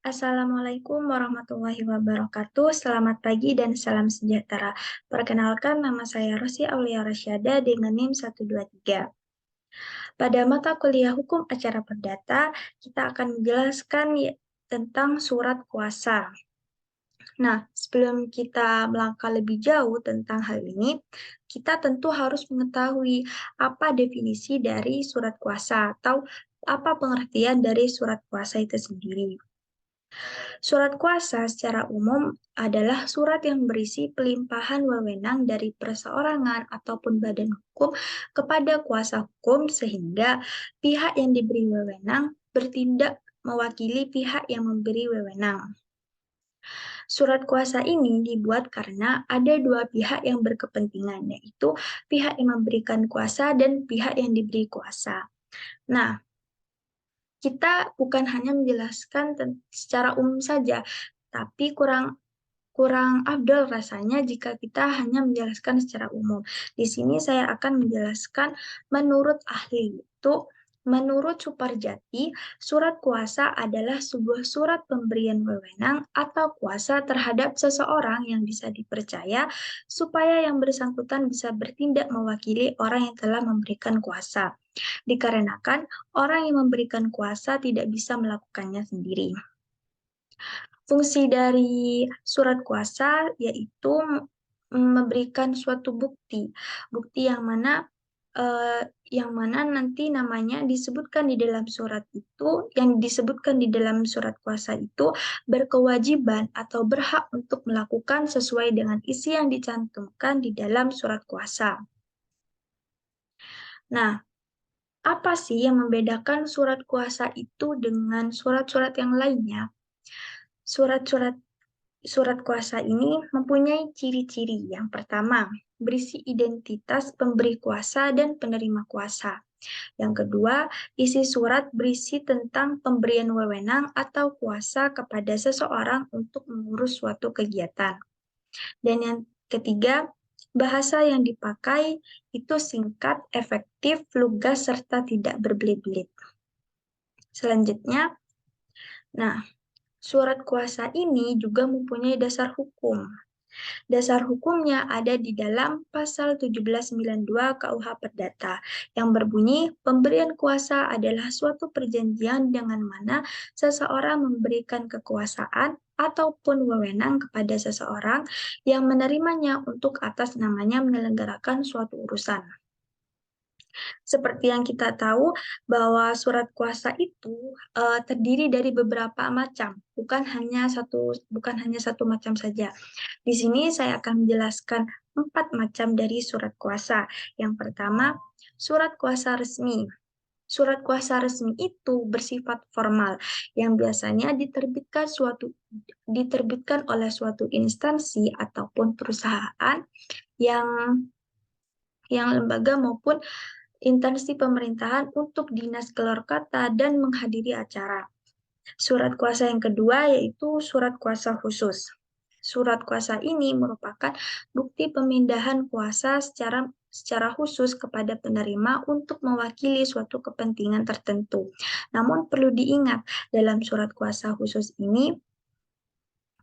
Assalamualaikum warahmatullahi wabarakatuh. Selamat pagi dan salam sejahtera. Perkenalkan, nama saya Rosi Aulia Rasyada dengan NIM 123. Pada mata kuliah Hukum Acara Perdata, kita akan menjelaskan tentang surat kuasa. Nah, sebelum kita melangkah lebih jauh tentang hal ini, kita tentu harus mengetahui apa definisi dari surat kuasa atau apa pengertian dari surat kuasa itu sendiri. Surat kuasa secara umum adalah surat yang berisi pelimpahan wewenang dari perseorangan ataupun badan hukum kepada kuasa hukum sehingga pihak yang diberi wewenang bertindak mewakili pihak yang memberi wewenang. Surat kuasa ini dibuat karena ada dua pihak yang berkepentingan, yaitu pihak yang memberikan kuasa dan pihak yang diberi kuasa. Nah, kita bukan hanya menjelaskan secara umum saja, tapi kurang kurang afdol rasanya jika kita hanya menjelaskan secara umum. Di sini saya akan menjelaskan menurut ahli, itu menurut Suparjati, surat kuasa adalah sebuah surat pemberian wewenang atau kuasa terhadap seseorang yang bisa dipercaya supaya yang bersangkutan bisa bertindak mewakili orang yang telah memberikan kuasa. Dikarenakan orang yang memberikan kuasa tidak bisa melakukannya sendiri. Fungsi dari surat kuasa yaitu memberikan suatu bukti, bukti yang mana nanti namanya disebutkan di dalam surat itu, yang disebutkan di dalam surat kuasa itu berkewajiban atau berhak untuk melakukan sesuai dengan isi yang dicantumkan di dalam surat kuasa. Nah, apa sih yang membedakan surat kuasa itu dengan surat-surat yang lainnya? Surat-surat Surat kuasa ini mempunyai ciri-ciri. Yang pertama, berisi identitas pemberi kuasa dan penerima kuasa. Yang kedua, isi surat berisi tentang pemberian wewenang atau kuasa kepada seseorang untuk mengurus suatu kegiatan. Dan yang ketiga, bahasa yang dipakai itu singkat, efektif, lugas, serta tidak berbelit-belit. Selanjutnya, nah, surat kuasa ini juga mempunyai dasar hukum. Dasar hukumnya ada di dalam pasal 1792 KUH Perdata yang berbunyi pemberian kuasa adalah suatu perjanjian dengan mana seseorang memberikan kekuasaan ataupun wewenang kepada seseorang yang menerimanya untuk atas namanya menyelenggarakan suatu urusan. Seperti yang kita tahu bahwa surat kuasa itu terdiri dari beberapa macam, bukan hanya satu macam saja. Di sini saya akan menjelaskan 4 macam dari surat kuasa. Yang pertama, surat kuasa resmi. Surat kuasa resmi itu bersifat formal yang biasanya diterbitkan oleh suatu instansi ataupun perusahaan yang lembaga maupun instansi pemerintahan untuk dinas keluar kata dan menghadiri acara. Surat kuasa yang kedua yaitu surat kuasa khusus. Surat kuasa ini merupakan bukti pemindahan kuasa secara khusus kepada penerima untuk mewakili suatu kepentingan tertentu. Namun perlu diingat, dalam surat kuasa khusus ini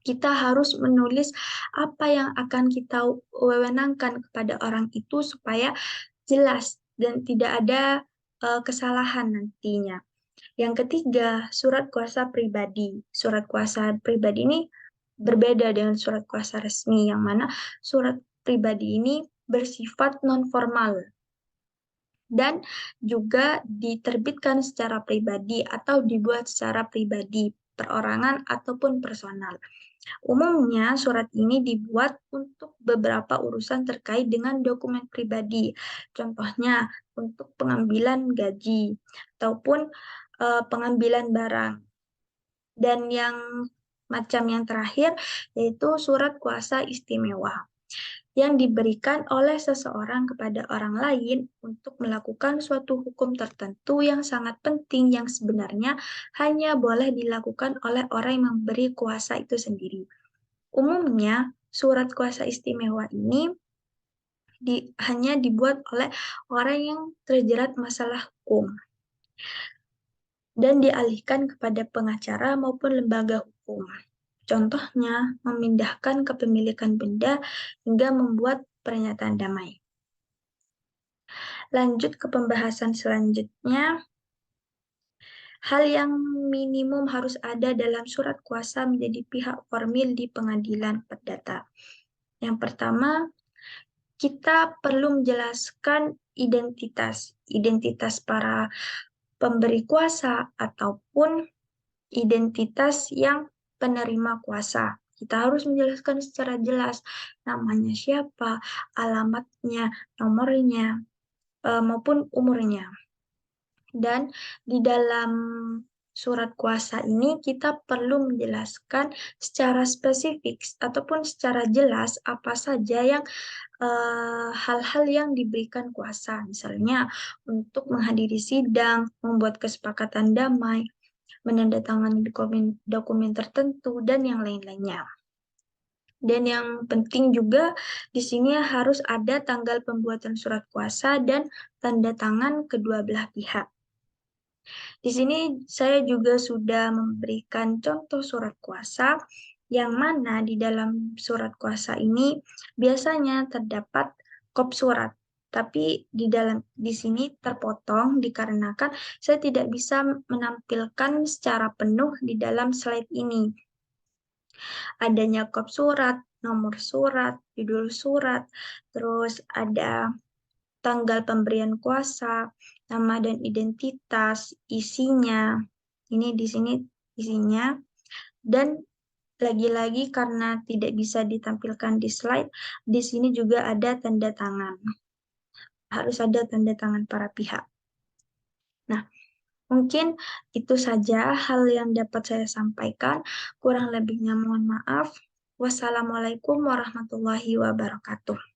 kita harus menulis apa yang akan kita wewenangkan kepada orang itu supaya jelas dan tidak ada kesalahan nantinya. Yang ketiga, surat kuasa pribadi. Surat kuasa pribadi ini berbeda dengan surat kuasa resmi, yang mana surat pribadi ini bersifat non-formal dan juga diterbitkan secara pribadi atau dibuat secara pribadi, perorangan ataupun personal. Umumnya, surat ini dibuat untuk beberapa urusan terkait dengan dokumen pribadi. Contohnya, untuk pengambilan gaji ataupun pengambilan barang. Dan yang macam yang terakhir yaitu surat kuasa istimewa yang diberikan oleh seseorang kepada orang lain untuk melakukan suatu hukum tertentu yang sangat penting yang sebenarnya hanya boleh dilakukan oleh orang yang memberi kuasa itu sendiri. Umumnya, surat kuasa istimewa ini hanya dibuat oleh orang yang terjerat masalah hukum. dan dialihkan kepada pengacara maupun lembaga hukum. Contohnya, memindahkan kepemilikan benda hingga membuat pernyataan damai. Lanjut ke pembahasan selanjutnya, hal yang minimum harus ada dalam surat kuasa menjadi pihak formil di pengadilan perdata. Yang pertama, kita perlu menjelaskan identitas para pemberi kuasa ataupun identitas yang penerima kuasa. Kita harus menjelaskan secara jelas namanya siapa, alamatnya, nomornya, maupun umurnya. Dan di dalam surat kuasa ini kita perlu menjelaskan secara spesifik ataupun secara jelas apa saja yang hal-hal yang diberikan kuasa, misalnya untuk menghadiri sidang, membuat kesepakatan damai, menandatangani dokumen tertentu, dan yang lain-lainnya. Dan yang penting juga di sini harus ada tanggal pembuatan surat kuasa dan tanda tangan kedua belah pihak. Di sini saya juga sudah memberikan contoh surat kuasa yang mana di dalam surat kuasa ini biasanya terdapat kop surat. Tapi di sini terpotong dikarenakan saya tidak bisa menampilkan secara penuh di dalam slide ini. Adanya kop surat, nomor surat, judul surat, terus ada tanggal pemberian kuasa, nama dan identitas, isinya. Ini di sini isinya. Dan lagi-lagi karena tidak bisa ditampilkan di slide, di sini juga ada tanda tangan. Harus ada tanda tangan para pihak. Nah, mungkin itu saja hal yang dapat saya sampaikan. Kurang lebihnya mohon maaf. Wassalamualaikum warahmatullahi wabarakatuh.